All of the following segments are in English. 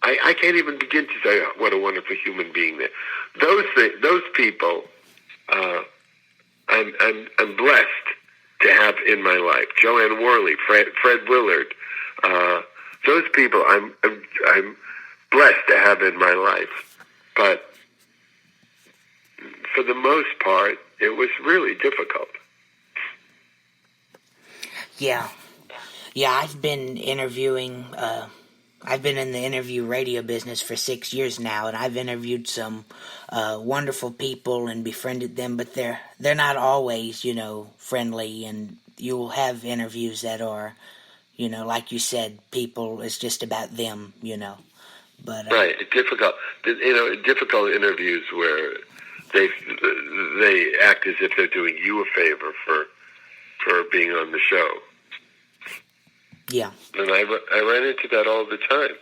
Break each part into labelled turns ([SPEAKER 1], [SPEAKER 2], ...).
[SPEAKER 1] I can't even begin to say what a wonderful human being they're. Those people, I'm blessed to have in my life. Joanne Worley, Fred Willard, those people I'm blessed to have in my life. But for the most part, it was really difficult.
[SPEAKER 2] Yeah, I've been interviewing. I've been in the interview radio business for 6 years now, and I've interviewed some wonderful people and befriended them, but they're not always, friendly, and you will have interviews that are, like you said, people, it's just about them, But
[SPEAKER 1] right, difficult. Difficult interviews where they act as if they're doing you a favor for being on the show.
[SPEAKER 2] Yeah.
[SPEAKER 1] And I ran into that all the time.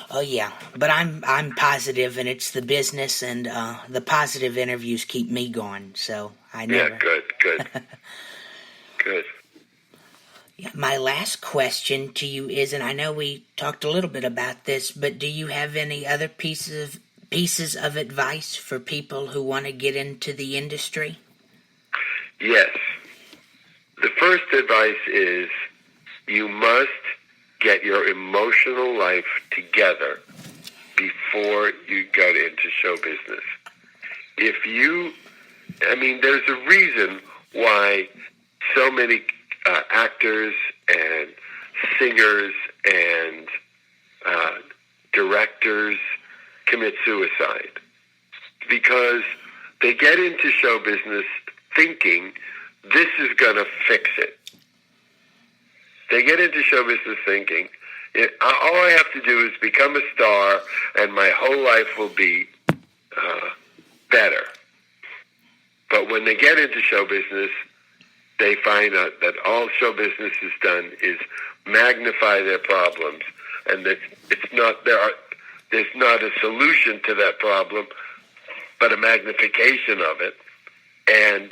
[SPEAKER 2] Oh yeah, but I'm positive, and it's the business, and the positive interviews keep me going. So I never.
[SPEAKER 1] Yeah, good. Good.
[SPEAKER 2] Yeah, my last question to you is, and I know we talked a little bit about this, but do you have any other pieces of advice for people who want to get into the industry?
[SPEAKER 1] Yes. The first advice is you must get your emotional life together before you get into show business. There's a reason why so many actors and singers and directors commit suicide, because they get into show business thinking this is going to fix it. They get into show business thinking, all I have to do is become a star and my whole life will be better. But when they get into show business, they find out that all show business has done is magnify their problems, and that there's not a solution to that problem, but a magnification of it, and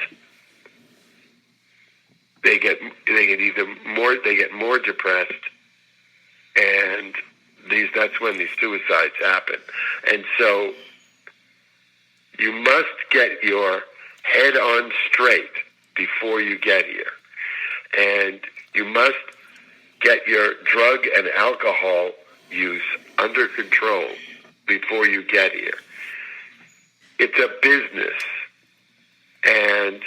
[SPEAKER 1] they get more depressed, and that's when these suicides happen. And so you must get your head on straight before you get here, and you must get your drug and alcohol use under control before you get here. It's a business, and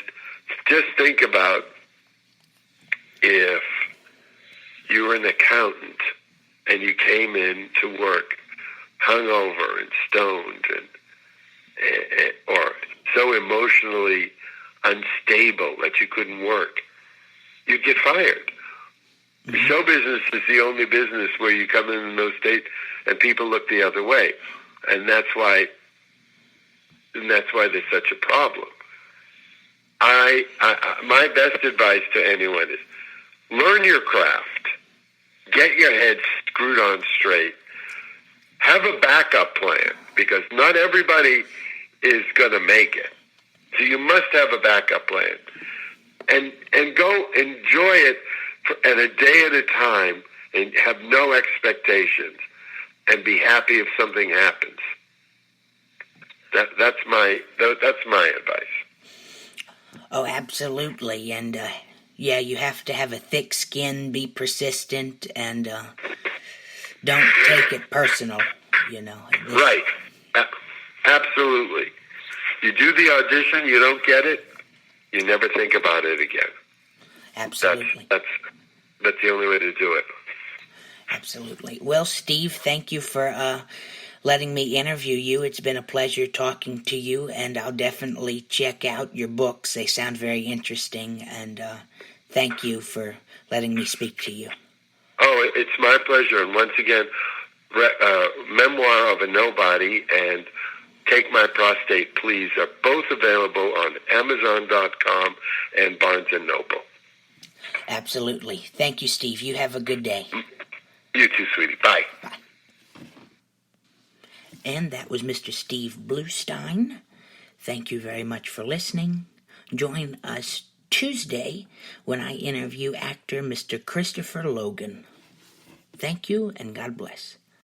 [SPEAKER 1] just think about if you were an accountant and you came in to work hungover and stoned or so emotionally unstable that you couldn't work, you'd get fired. Mm-hmm. Show business is the only business where you come in those states and people look the other way, and that's why there's such a problem. My best advice to anyone is learn your craft, get your head screwed on straight, have a backup plan, because not everybody is going to make it. So you must have a backup plan, and go enjoy it at a day at a time, and have no expectations, and be happy if something happens. That's my advice.
[SPEAKER 2] Oh, absolutely, and you have to have a thick skin, be persistent, and don't take it personal. Right.
[SPEAKER 1] Absolutely. You do the audition, you don't get it, you never think about it again.
[SPEAKER 2] Absolutely.
[SPEAKER 1] That's the only way to do it.
[SPEAKER 2] Absolutely. Well, Steve, thank you for letting me interview you. It's been a pleasure talking to you, and I'll definitely check out your books. They sound very interesting, and thank you for letting me speak to you.
[SPEAKER 1] Oh, it's my pleasure. And once again, Memoir of a Nobody and Take My Prostate, Please are both available on Amazon.com and Barnes & Noble.
[SPEAKER 2] Absolutely. Thank you, Steve. You have a good day.
[SPEAKER 1] You too, sweetie. Bye.
[SPEAKER 2] Bye. And that was Mr. Steve Bluestein. Thank you very much for listening. Join us Tuesday when I interview actor Mr. Christopher Logan. Thank you, and God bless.